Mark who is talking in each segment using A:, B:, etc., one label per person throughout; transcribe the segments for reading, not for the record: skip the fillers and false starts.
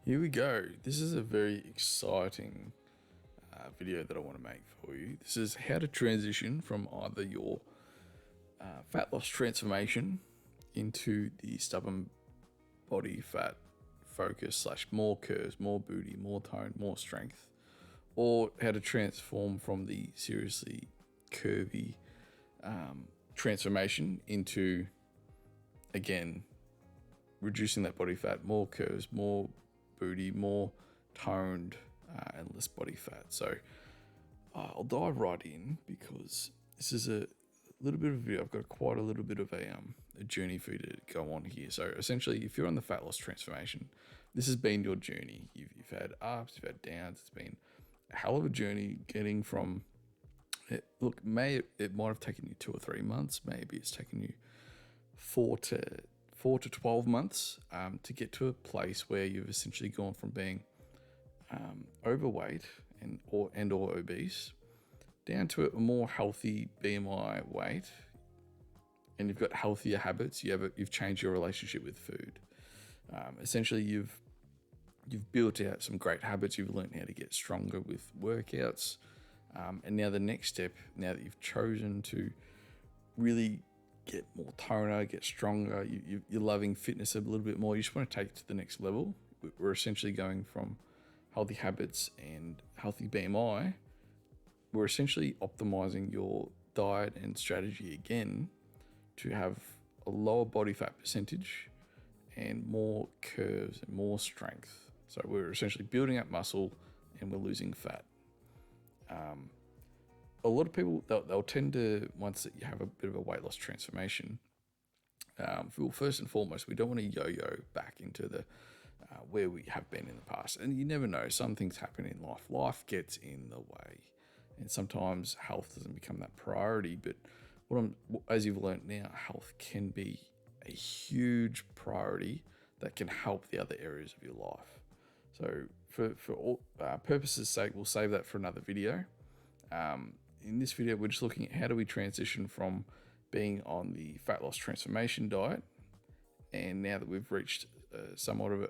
A: Here we go. This is a very exciting video that I want to make for you. This is how to transition from either your fat loss transformation into the stubborn body fat focus / more curves, more booty, more tone, more strength, or how to transform from the seriously curvy transformation into, again, reducing that body fat, more curves, more booty, more toned, and less body fat. So I'll dive right in because this is a little bit of a video. I've got quite a little bit of a journey for you to go on here. So essentially, if you're on the fat loss transformation, this has been your journey. You've had ups, you've had downs. It's been a hell of a journey getting from it. Look, it might have taken you 2 or 3 months. Maybe it's taken you 4 to 12 months to get to a place where you've essentially gone from being overweight or obese down to a more healthy BMI weight, and you've got healthier habits. You've changed your relationship with food. Essentially, you've built out some great habits. You've learned how to get stronger with workouts, and now the next step, now that you've chosen to really get more toner, get stronger, you're loving fitness a little bit more, you just want to take it to the next level. We're essentially going from healthy habits and healthy BMI. We're essentially optimizing your diet and strategy again to have a lower body fat percentage and more curves and more strength. So we're essentially building up muscle and we're losing fat. A lot of people, they'll tend to, once that you have a bit of a weight loss transformation, well, first and foremost, we don't want to yo-yo back into the where we have been in the past. And you never know, some things happen in life. Life gets in the way. And sometimes health doesn't become that priority. But as you've learned now, health can be a huge priority that can help the other areas of your life. So for all purposes' sake, we'll save that for another video. In this video, we're just looking at how do we transition from being on the fat loss transformation diet, and now that we've reached somewhat of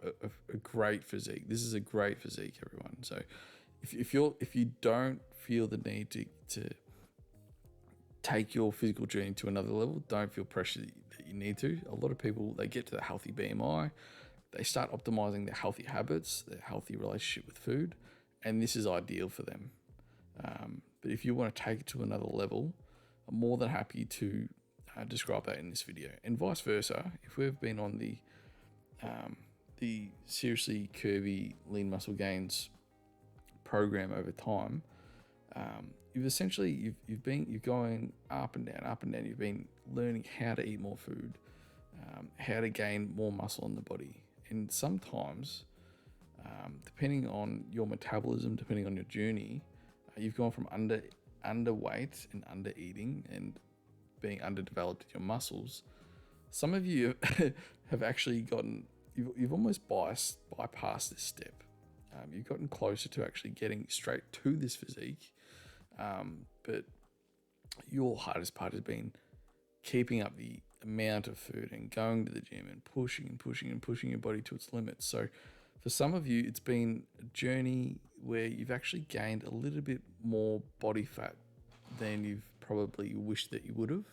A: a great physique. This is a great physique, everyone. So if you don't feel the need to take your physical journey to another level, don't feel pressure that you need to. A lot of people, they get to the healthy BMI, they start optimizing their healthy habits, their healthy relationship with food, and this is ideal for them. But if you want to take it to another level, I'm more than happy to describe that in this video. And vice versa, if we've been on the seriously curvy lean muscle gains program over time, you're going up and down. You've been learning how to eat more food, how to gain more muscle in the body. And sometimes, depending on your metabolism, depending on your journey, you've gone from underweight and under eating and being underdeveloped in your muscles. Some of you have actually you've almost bypassed this step. You've gotten closer to actually getting straight to this physique. But your hardest part has been keeping up the amount of food and going to the gym and pushing your body to its limits. So for some of you, it's been a journey where you've actually gained a little bit more body fat than you've probably wished that you would have.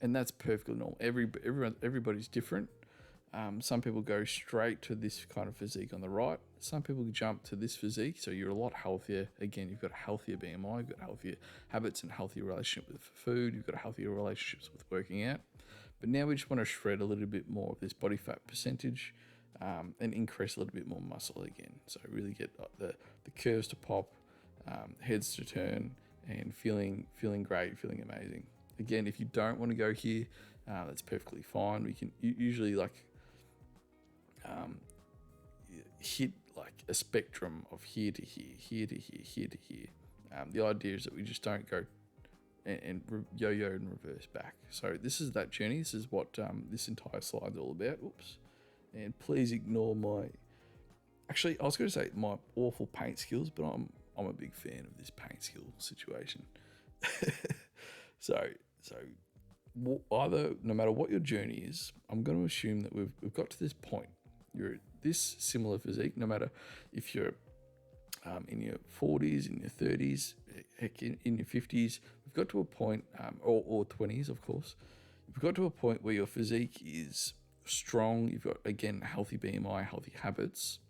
A: And that's perfectly normal. Everybody's different. Some people go straight to this kind of physique on the right. Some people jump to this physique, so you're a lot healthier. Again, you've got a healthier BMI, you've got healthier habits and healthier relationship with food, you've got healthier relationships with working out. But now we just want to shred a little bit more of this body fat percentage and increase a little bit more muscle again. So really get the curves to pop, heads to turn, and feeling great, feeling amazing. Again, if you don't want to go here, that's perfectly fine. We can usually hit like a spectrum of here to here, here to here, here to here. The idea is that we just don't go and yo-yo and reverse back. So this is that journey. This is what this entire slide's all about. Oops. And please ignore actually, I was going to say my awful paint skills, but I'm a big fan of this paint skill situation. So no matter what your journey is, I'm going to assume that we've got to this point. You're at this similar physique, no matter if you're in your 40s, in your 30s, heck, in your 50s, we've got to a point, or 20s, of course, we've got to a point where your physique is strong. You've got, again, healthy BMI, healthy habits.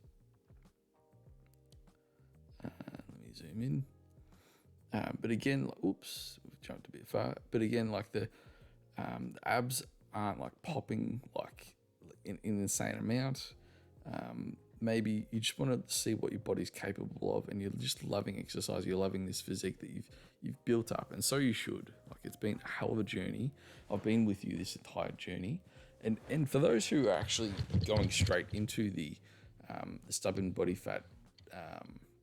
A: Let me zoom in. But again, oops, we've jumped a bit far. But again, like the abs aren't like popping like in an insane amount. Maybe you just want to see what your body's capable of, and you're just loving exercise. You're loving this physique that you've built up, and so you should. Like, it's been a hell of a journey. I've been with you this entire journey, and for those who are actually going straight into the stubborn body fat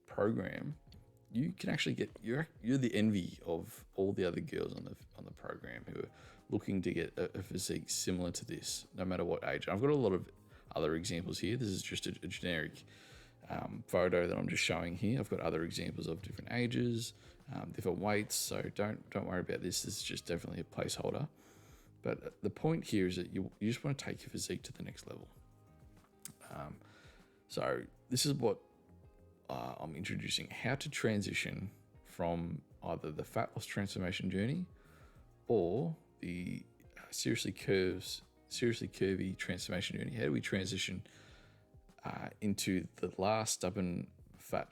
A: program, you can actually get you're the envy of all the other girls on the program who are looking to get a physique similar to this, no matter what age. I've got a lot of other examples here. This is just a generic photo that I'm just showing here. I've got other examples of different ages, different weights. So don't worry about this. This is just definitely a placeholder. But the point here is that you just want to take your physique to the next level. So this is what I'm introducing: how to transition from either the fat loss transformation journey or the seriously curvy transformation journey. How do we transition into the last stubborn fat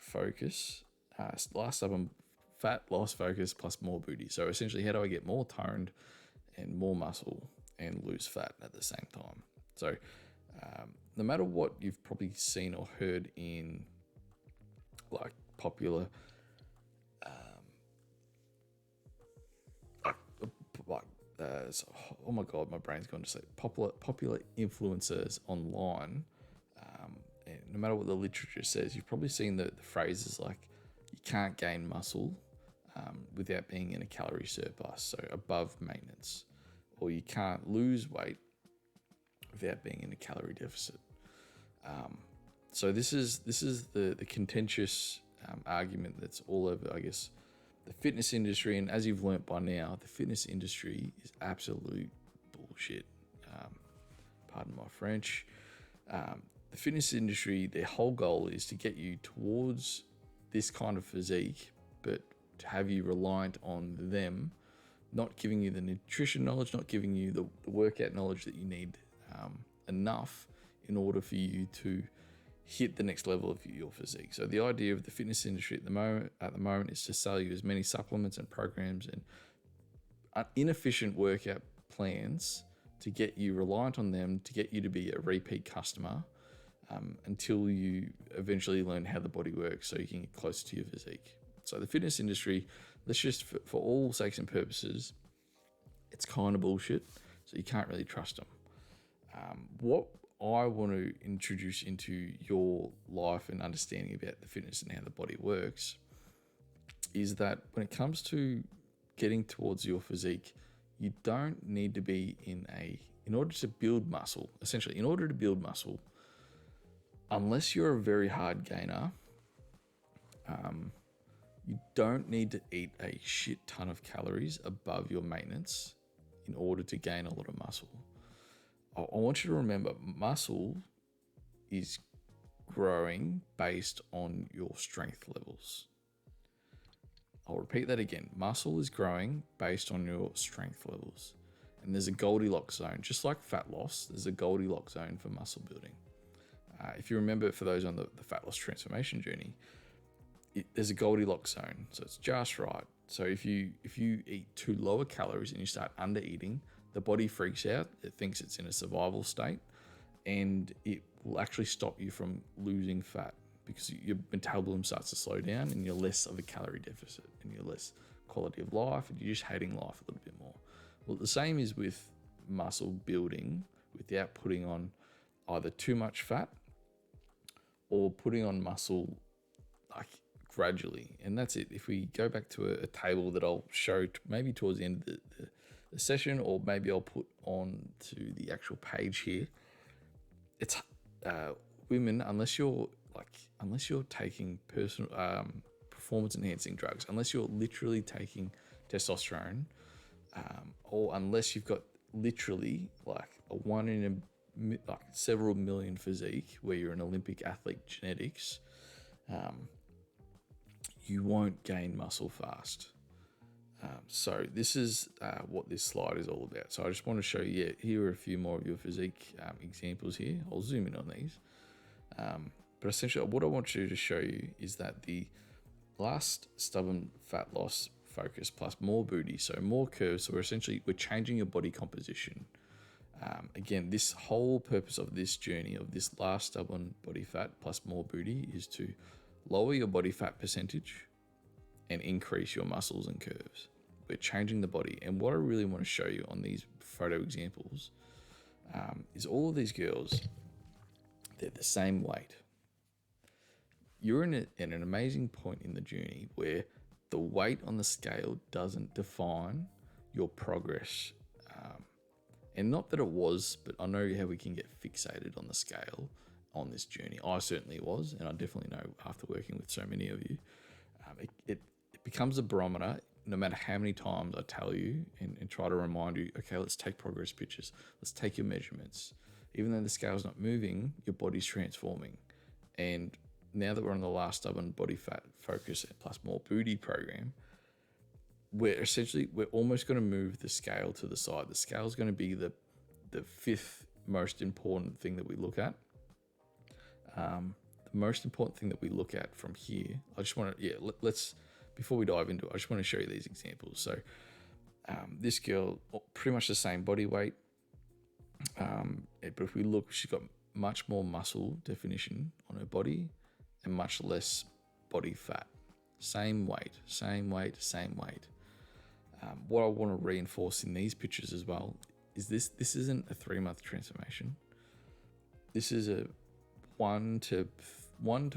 A: loss focus plus more booty? So essentially, how do I get more toned and more muscle and lose fat at the same time? So no matter what you've probably seen or heard in like popular oh my god, my brain's gone to sleep. Popular influencers online, and no matter what the literature says, you've probably seen the phrases like you can't gain muscle without being in a calorie surplus, so above maintenance, or you can't lose weight without being in a calorie deficit. So this is the contentious argument that's all over, I guess, the fitness industry. And as you've learnt by now, the fitness industry is absolute bullshit. Pardon my French. The fitness industry, their whole goal is to get you towards this kind of physique, but to have you reliant on them, not giving you the nutrition knowledge, not giving you the workout knowledge that you need enough in order for you to hit the next level of your physique. So the idea of the fitness industry at the moment is to sell you as many supplements and programs and inefficient workout plans to get you reliant on them, to get you to be a repeat customer until you eventually learn how the body works so you can get closer to your physique. So the fitness industry, let's just, for all sakes and purposes, it's kind of bullshit, so you can't really trust them. What I want to introduce into your life and understanding about the fitness and how the body works is that when it comes to getting towards your physique, you don't need to be in order to build muscle, essentially, in order to build muscle, unless you're a very hard gainer, you don't need to eat a shit ton of calories above your maintenance in order to gain a lot of muscle. I want you to remember, muscle is growing based on your strength levels. I'll repeat that again. Muscle is growing based on your strength levels. And there's a Goldilocks zone. Just like fat loss, there's a Goldilocks zone for muscle building. If you remember, for those on the fat loss transformation journey, there's a Goldilocks zone. So it's just right. So if you eat too lower calories and you start under eating, the body freaks out. It thinks it's in a survival state, and it will actually stop you from losing fat because your metabolism starts to slow down and you're less of a calorie deficit and you're less quality of life and you're just hating life a little bit more. Well, the same is with muscle building without putting on either too much fat or putting on muscle like gradually. And that's it. If we go back to a table that I'll show maybe towards the end of the session, or maybe I'll put on to the actual page here, it's women, unless you're taking personal performance enhancing drugs, unless you're literally taking testosterone, or unless you've got literally like a 1 in a like several million physique, where you're an Olympic athlete genetics, you won't gain muscle fast. So this is what this slide is all about. So I just want to show you, here are a few more of your physique examples here. I'll zoom in on these. But essentially what I want you to show you is that the last stubborn fat loss focus plus more booty, so more curves. So we're changing your body composition. Again, this whole purpose of this journey of this last stubborn body fat plus more booty is to lower your body fat percentage and increase your muscles and curves. We're changing the body. And what I really want to show you on these photo examples is all of these girls, they're the same weight. You're in an amazing point in the journey where the weight on the scale doesn't define your progress. And not that it was, but I know how we can get fixated on the scale on this journey. I certainly was, and I definitely know after working with so many of you, it becomes a barometer. No matter how many times I tell you and try to remind you, okay, let's take progress pictures. Let's take your measurements. Even though the scale's not moving, your body's transforming. And now that we're on the last stubborn body fat focus plus more booty program, we're almost going to move the scale to the side. The scale is going to be the fifth most important thing that we look at. The most important thing that we look at from here, I just want to, let's, before we dive into it, I just want to show you these examples. So this girl, pretty much the same body weight, but if we look, she's got much more muscle definition on her body and much less body fat. Same weight. What I want to reinforce in these pictures as well is this isn't a 3-month transformation. This is a 1 to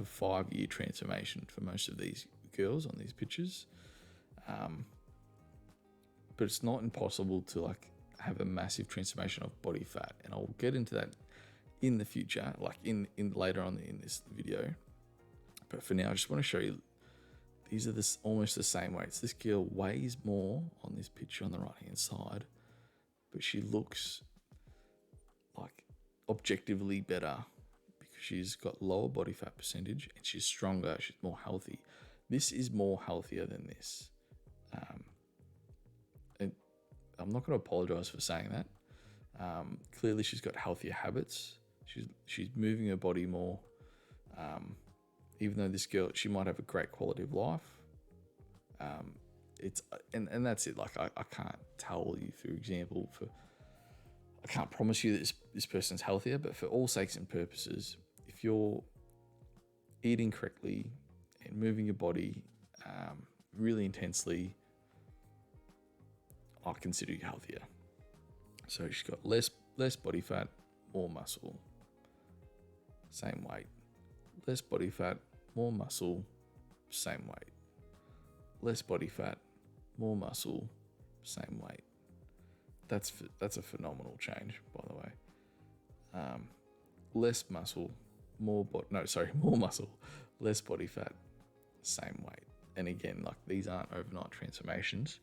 A: 5 year transformation for most of these girls on these pictures. But it's not impossible to like have a massive transformation of body fat, and I'll get into that in the future, like in later on in this video. But for now, I just want to show you these are almost the same weights. This girl weighs more on this picture on the right hand side, but she looks like objectively better because she's got lower body fat percentage and she's stronger, she's more healthy. This is more healthier than this. And I'm not going to apologize for saying that. Clearly she's got healthier habits. She's moving her body more. Even though this girl, she might have a great quality of life. And that's it. Like I can't tell you, for example, I can't promise you that this person's healthier, but for all sakes and purposes, if you're eating correctly and moving your body really intensely, I consider you healthier. So she's got less body fat, more muscle, same weight. Less body fat, more muscle, same weight. Less body fat, more muscle, same weight. That's a phenomenal change, by the way. Less muscle, more muscle, less body fat, same weight. And again, like these aren't overnight transformations,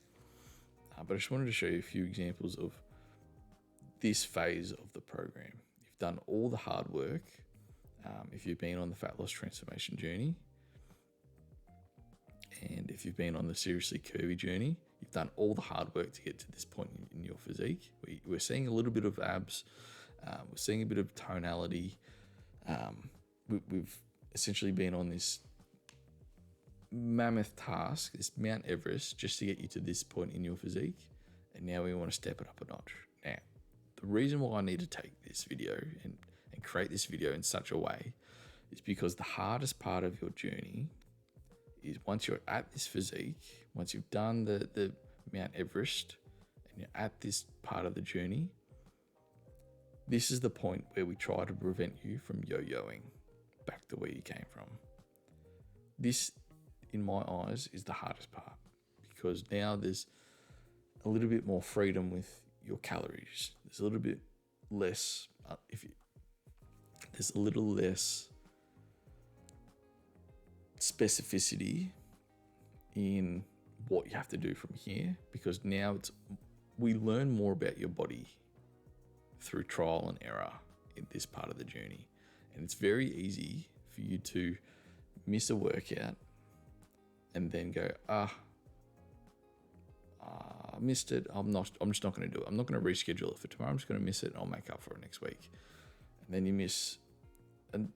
A: but I just wanted to show you a few examples of this phase of the program. You've done all the hard work. If you've been on the fat loss transformation journey, and if you've been on the seriously curvy journey, you've done all the hard work to get to this point in your physique. We're seeing a little bit of abs, we're seeing a bit of tonality. We've essentially been on this mammoth task, this Mount Everest, just to get you to this point in your physique, and now we want to step it up a notch. Now, the reason why I need to take this video and create this video in such a way is because the hardest part of your journey is once you're at this physique, once you've done the Mount Everest and you're at this part of the journey, this is the point where we try to prevent you from yo-yoing back to where you came from. This, in my eyes, is the hardest part, because now there's a little bit more freedom with your calories. There's a little bit less, there's a little less specificity in what you have to do from here, because now we learn more about your body through trial and error in this part of the journey. And it's very easy for you to miss a workout and then go, I missed it. I'm just not going to do it. I'm not going to reschedule it for tomorrow. I'm just going to miss it and I'll make up for it next week. And then you miss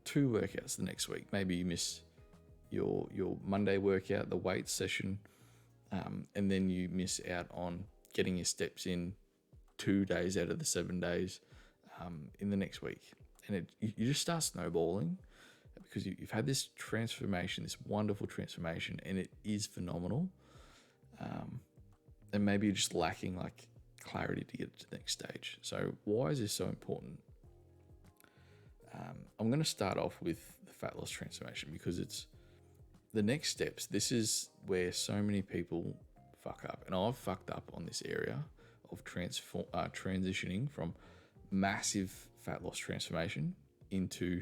A: 2 workouts the next week. Maybe you miss your Monday workout, the weight session, and then you miss out on getting your steps in 2 days out of the 7 days in the next week. And you just start snowballing because you've had this transformation, this wonderful transformation, and it is phenomenal. And maybe you're just lacking like clarity to get to the next stage. So why is this so important? I'm going to start off with the fat loss transformation because it's the next steps. This is where so many people fuck up, and I've fucked up on this area of transitioning from massive fat loss transformation into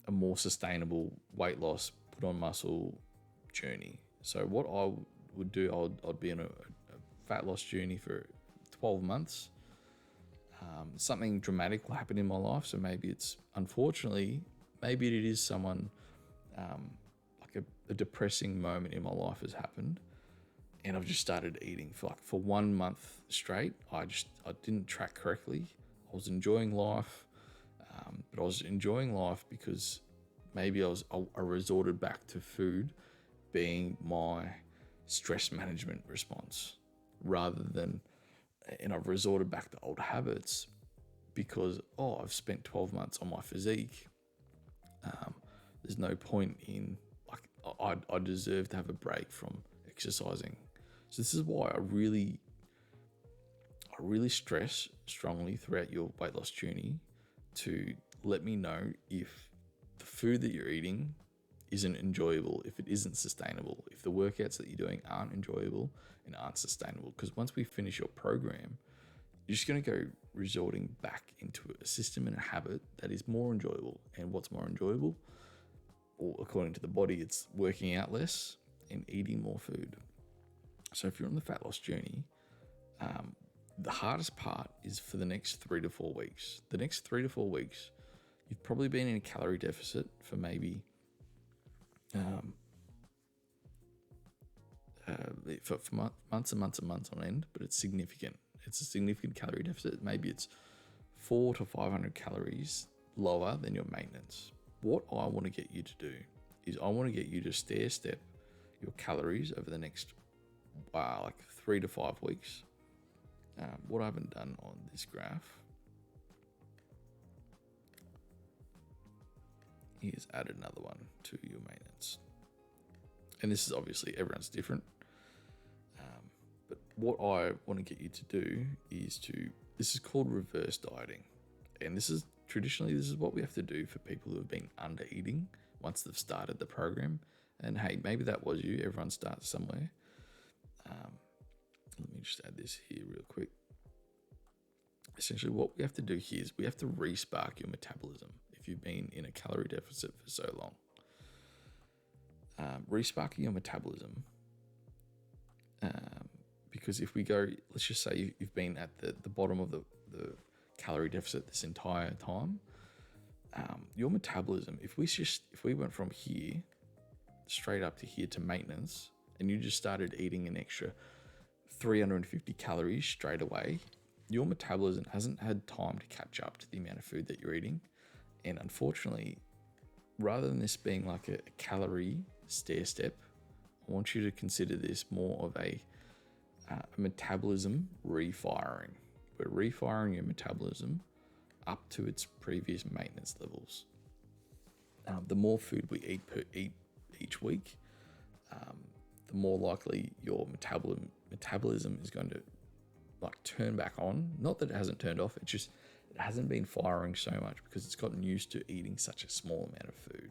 A: a more sustainable weight loss, put on muscle journey. So what I would do, I'd be in a fat loss journey for 12 months. Something dramatic will happen in my life. So maybe it's, unfortunately, maybe it is someone, like a depressing moment in my life has happened. And I've just started eating for 1 month straight. I didn't track correctly. I was enjoying life, but I was enjoying life because maybe I resorted back to food being my stress management response rather than, and I've resorted back to old habits because, I've spent 12 months on my physique. There's no point in, like, I deserve to have a break from exercising. So this is why I really stress strongly throughout your weight loss journey to let me know if the food that you're eating isn't enjoyable, if it isn't sustainable, if the workouts that you're doing aren't enjoyable and aren't sustainable. Because once we finish your program, you're just going to go resorting back into a system and a habit that is more enjoyable. And what's more enjoyable? Or according to the body, it's working out less and eating more food. So if you're on the fat loss journey, the hardest part is for the next 3 to 4 weeks. The next 3 to 4 weeks, you've probably been in a calorie deficit for maybe for months and months and months on end, but it's significant. It's a significant calorie deficit. Maybe it's 400 to 500 calories lower than your maintenance. What I want to get you to do is I want to get you to stair step your calories over the next 3 to 5 weeks. What I haven't done on this graph is add another one to your maintenance. And this is obviously, everyone's different. But what I want to get you to do is this is called reverse dieting. And this is what we have to do for people who have been under eating once they've started the program. And hey, maybe that was you. Everyone starts somewhere. Let me just add this here real quick. Essentially, what we have to do here is we have to re-spark your metabolism if you've been in a calorie deficit for so long. Re-sparking your metabolism, because if we go, let's just say you've been at the bottom of the calorie deficit this entire time, your metabolism, if we went from here straight up to here to maintenance, and you just started eating an extra 350 calories straight away, your metabolism hasn't had time to catch up to the amount of food that you're eating. And unfortunately, rather than this being like a calorie stair step, I want you to consider this more of a metabolism refiring. We're refiring your metabolism up to its previous maintenance levels. The more food we eat each week, the more likely your metabolism is going to turn back on. Not that it hasn't turned off, it hasn't been firing so much because it's gotten used to eating such a small amount of food.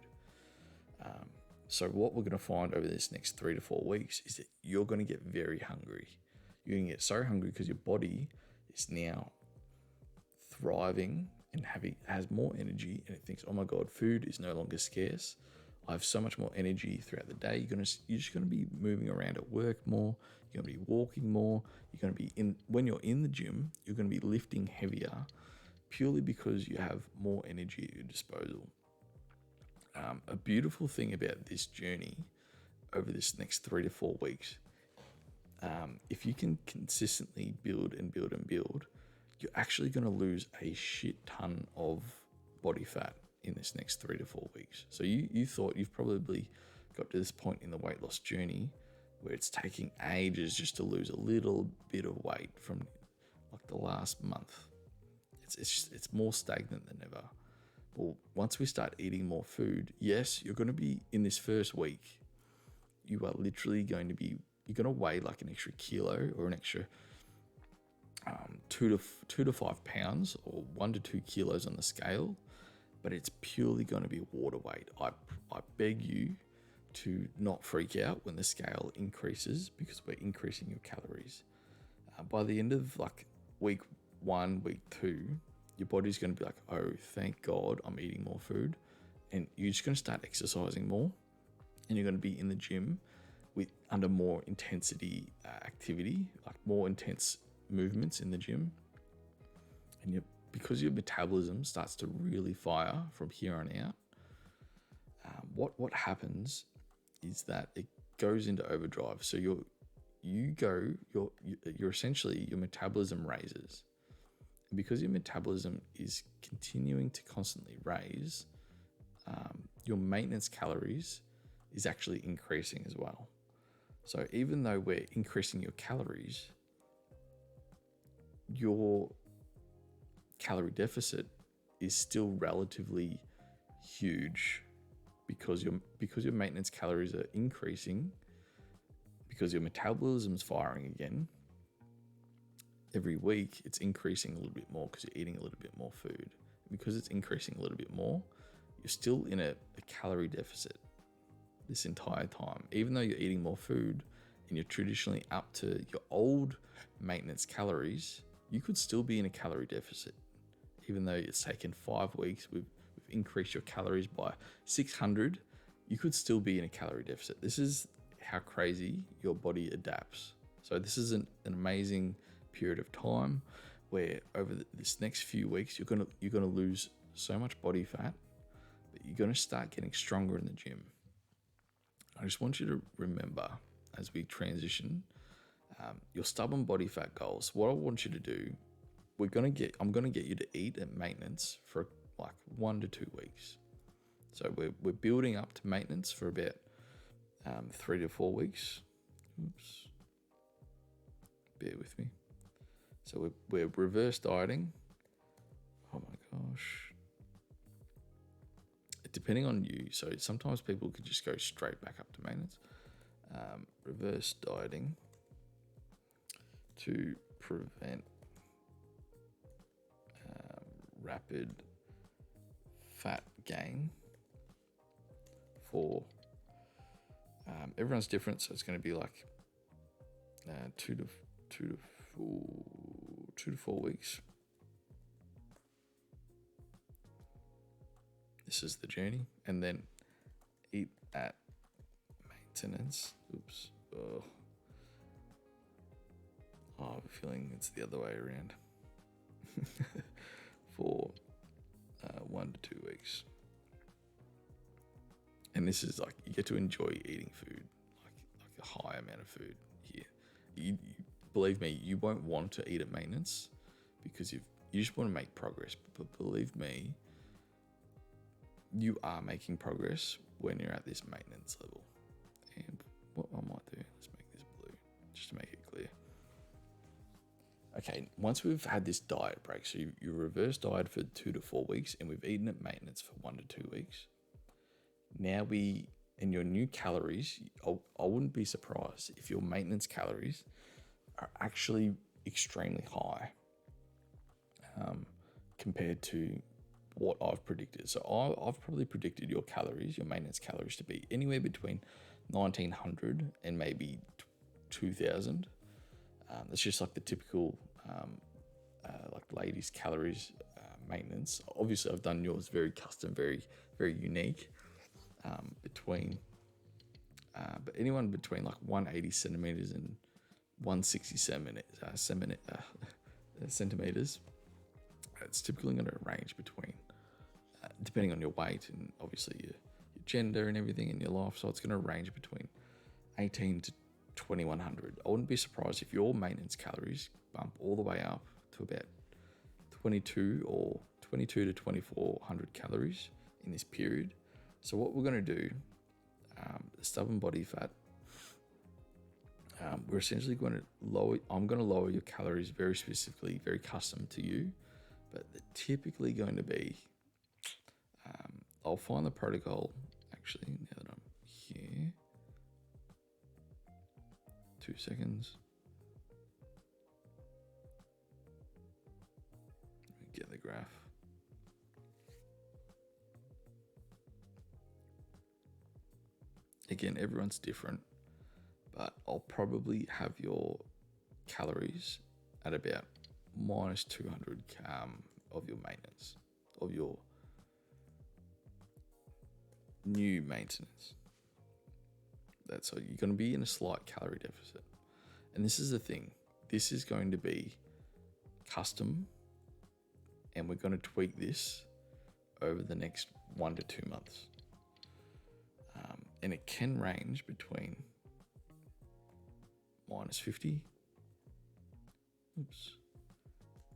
A: So what we're going to find over this next 3 to 4 weeks is that you're going to get very hungry. You're going to get so hungry because your body is now thriving and has more energy, and it thinks, oh my God, food is no longer scarce. I have so much more energy throughout the day. You're just going to be moving around at work more. You're going to be walking more. You're going to be when you're in the gym, you're going to be lifting heavier purely because you have more energy at your disposal. A beautiful thing about this journey over this next 3 to 4 weeks, if you can consistently build and build and build, you're actually going to lose a shit ton of body fat in this next 3 to 4 weeks. So you thought you've probably got to this point in the weight loss journey where it's taking ages just to lose a little bit of weight from like the last month. It's more stagnant than ever. Well, once we start eating more food, yes, you're going to be in this first week. You are literally going to be, you're going to weigh like an extra kilo or an extra 2 to 5 pounds or 1 to 2 kilos on the scale, but it's purely going to be water weight. I beg you to not freak out when the scale increases, because we're increasing your calories. By the end of like week 1, week 2, your body's going to be like, oh, thank God I'm eating more food. And you're just going to start exercising more, and you're going to be in the gym under more intensity activity, like more intense movements in the gym. And because your metabolism starts to really fire from here on out, what happens is that it goes into overdrive. So you're essentially, your metabolism raises. And because your metabolism is continuing to constantly raise, your maintenance calories is actually increasing as well. So even though we're increasing your calories, your calorie deficit is still relatively huge, because your maintenance calories are increasing, because your metabolism's firing again. Every week it's increasing a little bit more because you're eating a little bit more food. Because it's increasing a little bit more, you're still in a calorie deficit this entire time. Even though you're eating more food and you're traditionally up to your old maintenance calories, you could still be in a calorie deficit. Even though it's taken 5 weeks, we've increased your calories by 600, you could still be in a calorie deficit. This is how crazy your body adapts. So this is an amazing period of time where over this next few weeks, you're gonna lose so much body fat, but you're gonna start getting stronger in the gym. I just want you to remember, as we transition, your stubborn body fat goals. What I want you to do, I'm gonna get you to eat at maintenance for like 1 to 2 weeks. So we're building up to maintenance for about 3 to 4 weeks. Oops. Bear with me. So we're reverse dieting. Oh my gosh. Depending on you. So sometimes people could just go straight back up to maintenance. Reverse dieting to prevent rapid fat gain for everyone's different, so it's going to be like 2 to 4 weeks. This is the journey, and then eat at maintenance. Oops. Oh, I have a feeling it's the other way around. For 1 to 2 weeks. And this is like, you get to enjoy eating food, like a high amount of food here. You believe me, you won't want to eat at maintenance because you just want to make progress. But believe me, you are making progress when you're at this maintenance level. And what I might do, let's make this blue just to make it clear. Okay, once we've had this diet break, so you reverse diet for 2 to 4 weeks, and we've eaten at maintenance for 1 to 2 weeks. Now in your new calories, I wouldn't be surprised if your maintenance calories are actually extremely high compared to what I've predicted. So I've probably predicted your maintenance calories, to be anywhere between 1,900 and maybe 2,000. That's just like the typical like ladies' calories maintenance. Obviously, I've done yours very custom, very, very unique. But anyone between like 180 centimeters and 160 centimeters, it's typically going to range between, depending on your weight and obviously your gender and everything in your life. So it's going to range between 18 to 2100. I wouldn't be surprised if your maintenance calories bump all the way up to about 22 to 2400 calories in this period. So what we're going to do, stubborn body fat, we're essentially going to I'm going to lower your calories very specifically, very custom to you, but they're typically going to be, I'll find the protocol actually now that I'm here. 2 seconds. Let me get the graph. Again, everyone's different, but I'll probably have your calories at about minus 200 of your maintenance, of your new maintenance. That's so you're going to be in a slight calorie deficit. And this is the thing. This is going to be custom, and we're going to tweak this over the next 1 to 2 months. And it can range between minus 50,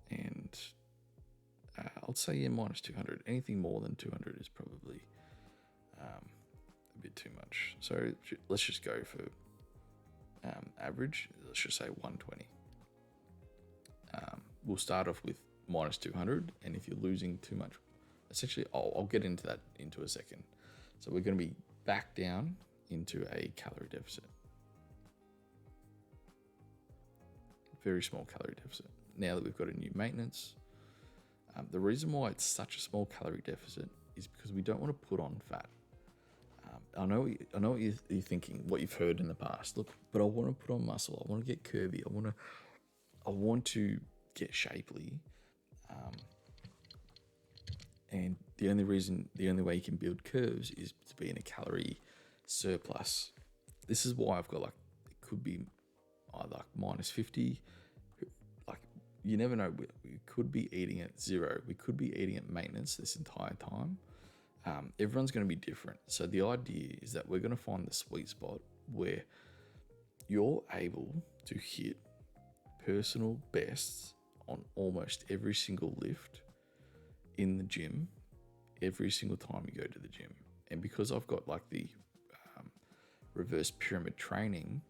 A: and I'll say minus 200. Anything more than 200 is probably a bit too much. So let's just go for average. Let's just say 120. We'll start off with minus 200, and if you're losing too much, essentially, I'll get into that into a second. So we're going to be back down into a calorie deficit. Very small calorie deficit. Now that we've got a new maintenance, the reason why it's such a small calorie deficit is because we don't want to put on fat. I know what you're thinking, what you've heard in the past. Look, but I want to put on muscle. I want to get curvy. I want to get shapely. And the only way you can build curves is to be in a calorie surplus. This is why I've got it could be like minus 50. Like, you never know. We could be eating at zero. We could be eating at maintenance this entire time. Everyone's going to be different. So the idea is that we're going to find the sweet spot where you're able to hit personal bests on almost every single lift in the gym, every single time you go to the gym. And because I've got the reverse pyramid training,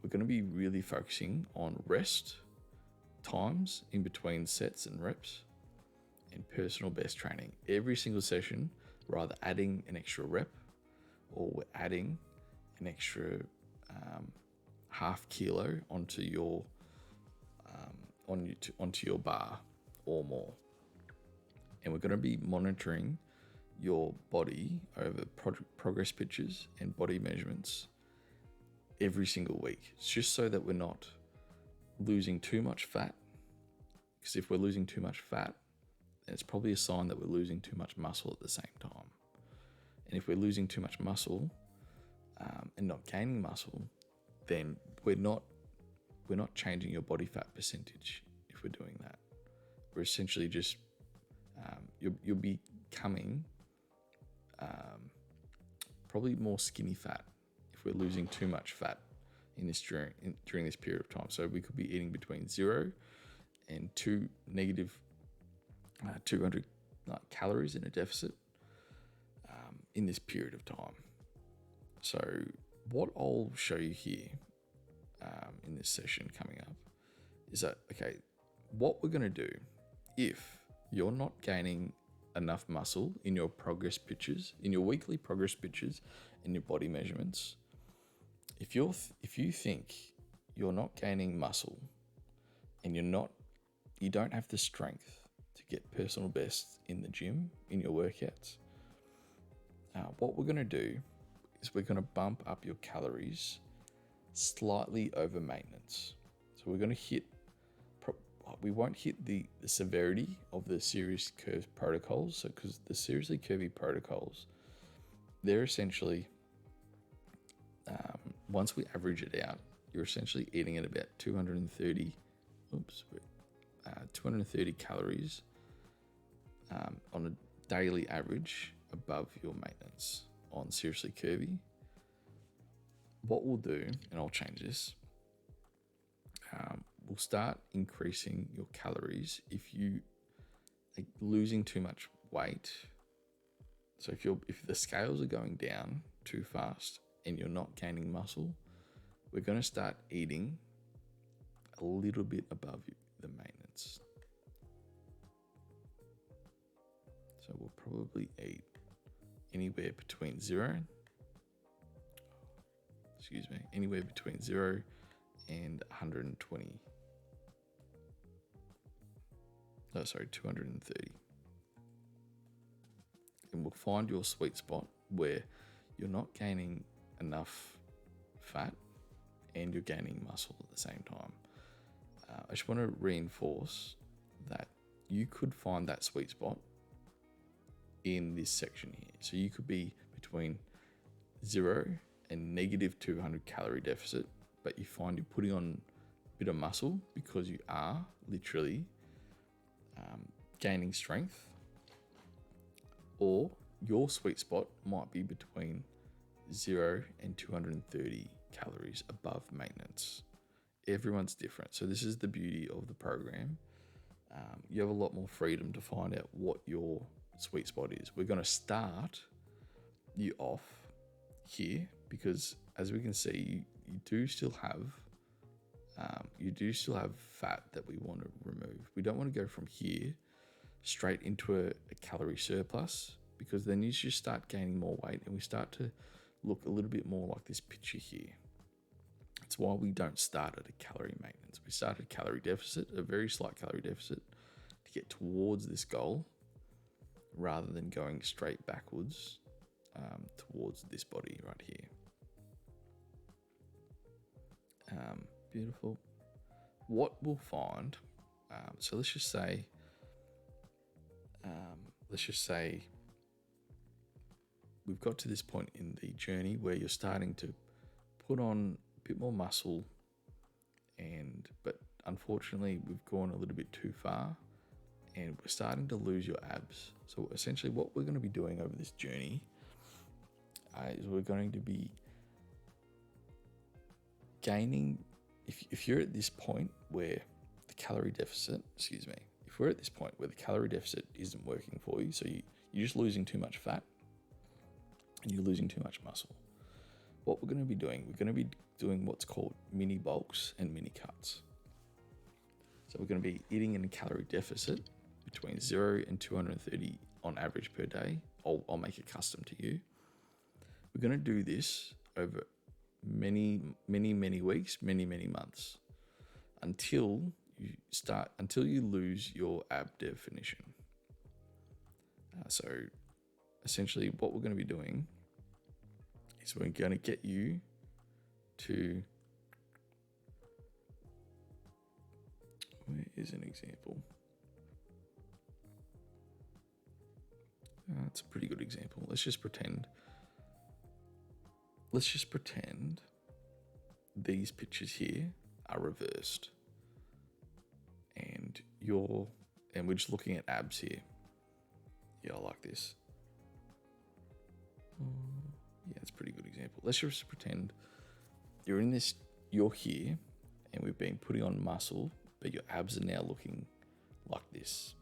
A: we're going to be really focusing on rest times in between sets and reps and personal best training. Every single session, we're either adding an extra rep or we're adding an extra half kilo onto your onto your bar or more. And we're going to be monitoring your body over progress pictures and body measurements every single week. It's just so that we're not losing too much fat, because if we're losing too much fat, then it's probably a sign that we're losing too much muscle at the same time. And if we're losing too much muscle and not gaining muscle, then we're not changing your body fat percentage if we're doing that. We're essentially just you'll be becoming probably more skinny fat if we're losing too much fat in this during this period of time. So we could be eating between 0 and negative 200 calories in a deficit in this period of time. So what I'll show you here in this session coming up is that, okay, what we're going to do if you're not gaining enough muscle in your progress pictures, in your weekly progress pictures and your body measurements, if you think you're not gaining muscle and you don't have the strength to get personal best in the gym, in your workouts, what we're going to do is we're going to bump up your calories slightly over maintenance. So we're going to hit, we won't hit the severity of the serious curve protocols. So because the seriously curvy protocols, they're essentially, once we average it out, you're essentially eating at about 230 calories on a daily average above your maintenance on Seriously Curvy. What we'll do, and I'll change this, we'll start increasing your calories if you are losing too much weight. So if the scales are going down too fast and you're not gaining muscle, we're going to start eating a little bit above the maintenance. So we'll probably eat anywhere between anywhere between 0 and 120. 230. And we'll find your sweet spot where you're not gaining enough fat and you're gaining muscle at the same time. I just want to reinforce that you could find that sweet spot in this section here. So you could be between 0 and negative 200 calorie deficit, but you find you're putting on a bit of muscle because you are literally gaining strength, or your sweet spot might be between 0 and 230 calories above maintenance. Everyone's different. So this is the beauty of the program. You have a lot more freedom to find out what your sweet spot is. We're going to start you off here because, as we can see, you do still have fat that we want to remove. We don't want to go from here straight into a calorie surplus, because then you just start gaining more weight and we start to look a little bit more like this picture here. It's why we don't start at a calorie maintenance. We start at a calorie deficit, a very slight calorie deficit, to get towards this goal rather than going straight backwards towards this body right here. Beautiful. What we'll find, so let's just say we've got to this point in the journey where you're starting to put on a bit more muscle, but unfortunately we've gone a little bit too far and we're starting to lose your abs. So essentially what we're going to be doing over this journey is we're going to be gaining, if you're at this point where the calorie deficit, if we're at this point where the calorie deficit isn't working for you, so you're just losing too much fat and you're losing too much muscle, what we're going to be doing what's called mini bulks and mini cuts. So we're going to be eating in a calorie deficit between 0 and 230 on average per day. I'll make it custom to you. We're going to do this over many weeks, many months, until you lose your ab definition. So essentially what we're going to be doing is we're going to get you to, where is an example? That's a pretty good example. Let's just pretend these pictures here are reversed and we're just looking at abs here. Yeah, I like this. Yeah, it's a pretty good example. Let's just pretend you're here and we've been putting on muscle, but your abs are now looking like this.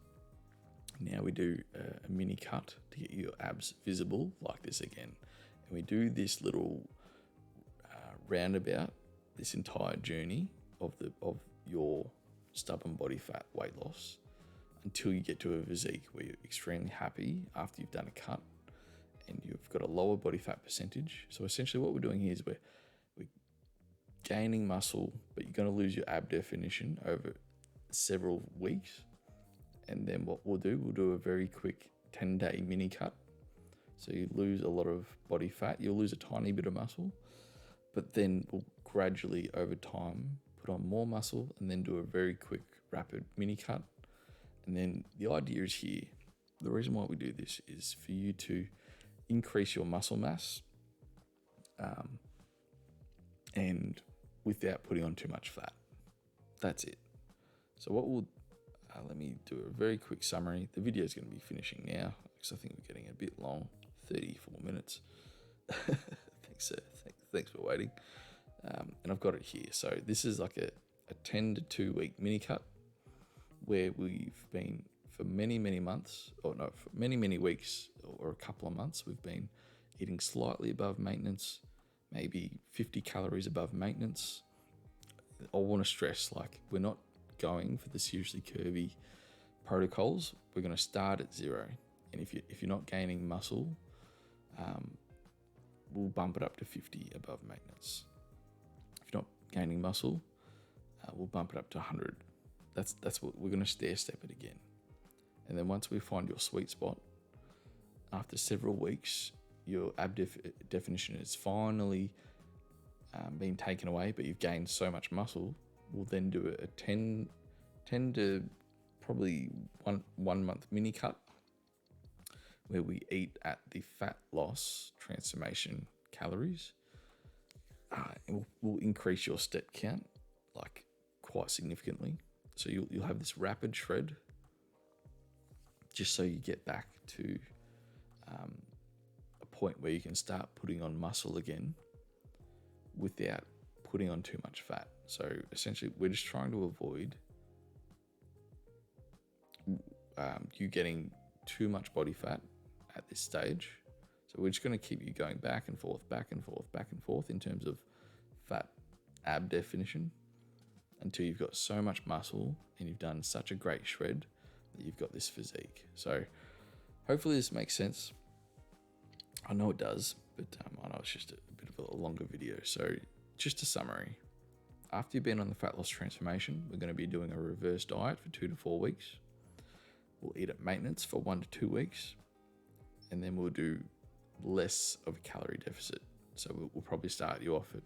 A: Now we do a mini cut to get your abs visible like this again. And we do this little roundabout, this entire journey of your stubborn body fat weight loss until you get to a physique where you're extremely happy after you've done a cut and you've got a lower body fat percentage. So essentially what we're doing here is we're gaining muscle, but you're going to lose your ab definition over several weeks. And then what we'll do a very quick 10-day mini cut. So you lose a lot of body fat, you'll lose a tiny bit of muscle, but then we'll gradually over time put on more muscle and then do a very quick rapid mini cut. And then the idea is here, the reason why we do this is for you to increase your muscle mass and without putting on too much fat. That's it. So what we'll let me do a very quick summary. The video is going to be finishing now because I think we're getting a bit long, 34 minutes. Thanks, thanks for waiting. And I've got it here. So this is like a 10 to 2 week mini cut where we've been for many months, or no, for many weeks or a couple of months, we've been eating slightly above maintenance, maybe 50 calories above maintenance. I want to stress, like, we're not going for the seriously curvy protocols. We're going to start at 0, and if you're not gaining muscle, we'll bump it up to 50 above maintenance. If you're not gaining muscle, we'll bump it up to 100. That's what we're going to stair step it again. And then once we find your sweet spot, after several weeks, your ab definition is finally been taken away, but you've gained so much muscle, we'll then do a 10 to probably one month mini cut where we eat at the fat loss transformation calories. And we'll increase your step count like quite significantly. So you'll have this rapid shred just so you get back to a point where you can start putting on muscle again without putting on too much fat. So essentially, we're just trying to avoid you getting too much body fat at this stage. So we're just going to keep you going back and forth in terms of fat ab definition until you've got so much muscle and you've done such a great shred that you've got this physique. So hopefully this makes sense. I know it does, but I know it's just a bit of a longer video. So just a summary. After you've been on the fat loss transformation, we're going to be doing a reverse diet for 2 to 4 weeks. We'll eat at maintenance for 1 to 2 weeks, and then we'll do less of a calorie deficit. So we'll probably start you off at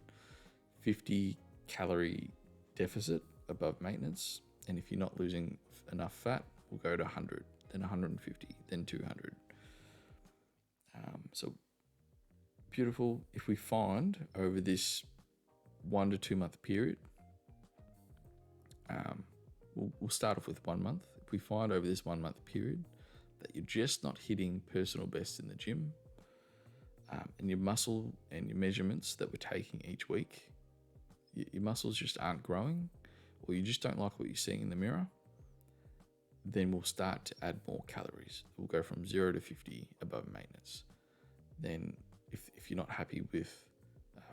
A: 50 calorie deficit above maintenance, and if you're not losing enough fat, we'll go to 100, then 150, then 200. So beautiful. If we find over this 1 to 2 month period, we'll start off with 1 month. If we find over this 1 month period that you're just not hitting personal best in the gym, and your muscle and your measurements that we're taking each week, your muscles just aren't growing, or you just don't like what you're seeing in the mirror, then we'll start to add more calories. We'll go from 0 to 50 above maintenance. Then if you're not happy with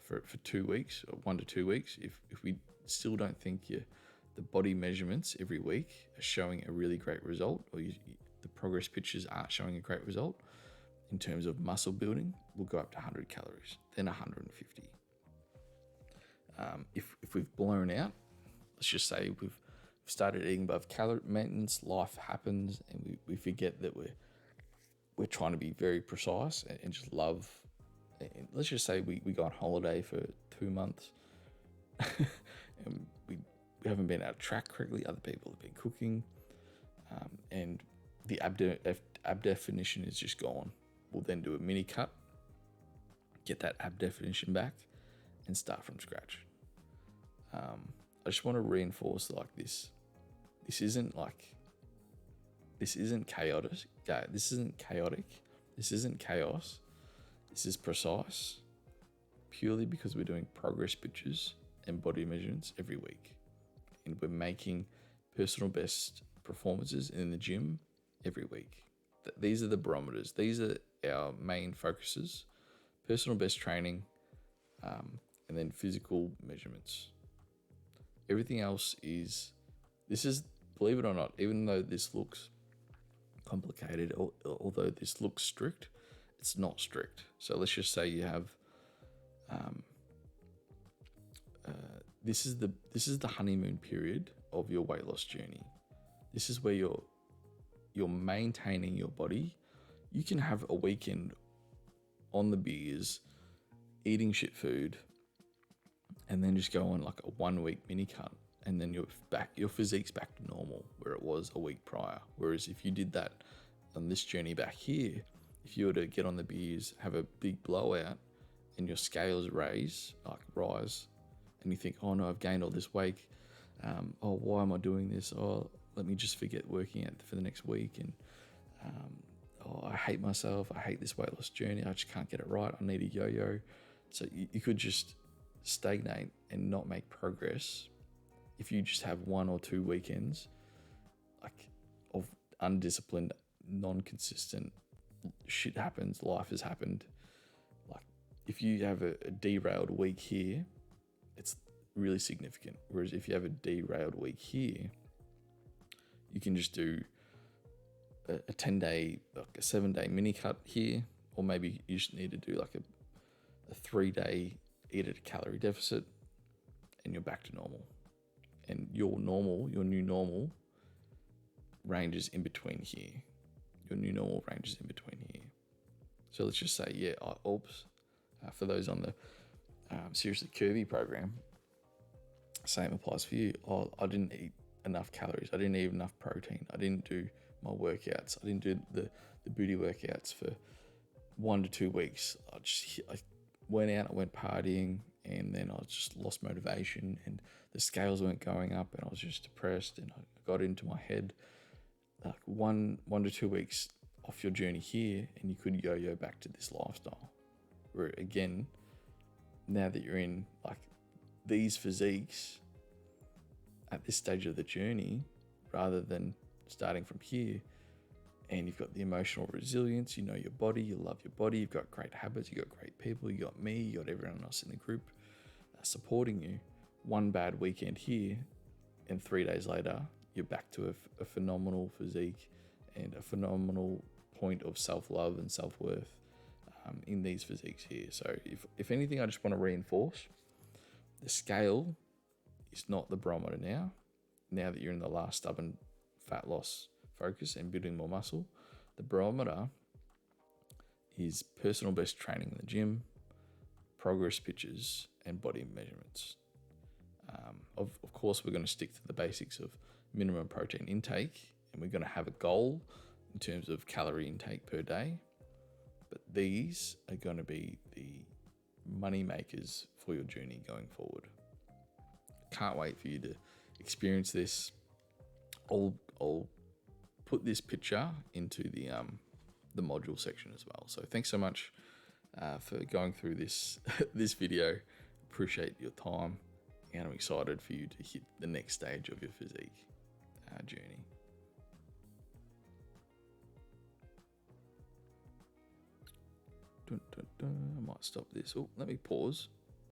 A: for 2 weeks or 1 to 2 weeks, if we still don't think the body measurements every week are showing a really great result, or the progress pictures aren't showing a great result in terms of muscle building, we'll go up to 100 calories, then 150. If we've blown out, let's just say we've started eating above calorie maintenance, life happens, and we forget that we're trying to be very precise and just love. And let's just say we go on holiday for 2 months and we haven't been able to track correctly. Other people have been cooking, and the ab definition is just gone. We'll then do a mini cut, get that ab definition back, and start from scratch. I just want to reinforce like this. This isn't chaotic. This isn't chaotic. This isn't chaos. This is precise, purely because we're doing progress pictures and body measurements every week. And we're making personal best performances in the gym every week. These are the barometers. These are our main focuses: personal best training, and then physical measurements. Everything else is, believe it or not, even though this looks complicated, although this looks strict, it's not strict. So let's just say you have, this is the honeymoon period of your weight loss journey. This is where you're maintaining your body. You can have a weekend on the beers, eating shit food, and then just go on like a 1 week mini cut, and then your physique's back to normal where it was a week prior. Whereas if you did that on this journey back here, if you were to get on the beers, have a big blowout, and your scales rise, and you think, oh no, I've gained all this weight. Oh, why am I doing this? Oh, let me just forget working out for the next week, and I hate myself, I hate this weight loss journey, I just can't get it right, I need a yo-yo. So you could just stagnate and not make progress if you just have 1 or 2 weekends like of undisciplined, non-consistent shit happens, life has happened. Like if you have a derailed week here, it's really significant. Whereas if you have a derailed week here, you can just do a 10-day, like a 7-day mini cut here, or maybe you just need to do like a 3-day eat at a calorie deficit, and you're back to normal. And your new normal ranges in between here. Your new normal ranges in between here. So let's just say, for those on the Seriously Curvy program, same applies for you. I didn't eat enough calories. I didn't eat enough protein. I didn't do my workouts. I didn't do the booty workouts for 1 to 2 weeks. I went out, I went partying, and then I just lost motivation, and the scales weren't going up, and I was just depressed, and I got into my head. Like 1 to 2 weeks off your journey here, and you could yo-yo back to this lifestyle. Where again, now that you're in like these physiques at this stage of the journey, rather than starting from here, and you've got the emotional resilience, you know your body, you love your body, you've got great habits, you've got great people, you got me, you got everyone else in the group supporting you. 1 bad weekend here, and 3 days later, you're back to a phenomenal physique and a phenomenal point of self-love and self-worth in these physiques here. So if anything, I just want to reinforce, the scale is not the barometer now that you're in the last stubborn fat loss focus and building more muscle. The barometer is personal best training in the gym, progress pictures, and body measurements. Of course, we're going to stick to the basics of minimum protein intake, and we're going to have a goal in terms of calorie intake per day. But these are going to be the money makers for your journey going forward. Can't wait for you to experience this. I'll put this picture into the module section as well. So thanks so much for going through this this video. Appreciate your time, and I'm excited for you to hit the next stage of your physique journey. I might stop this. Oh, let me pause.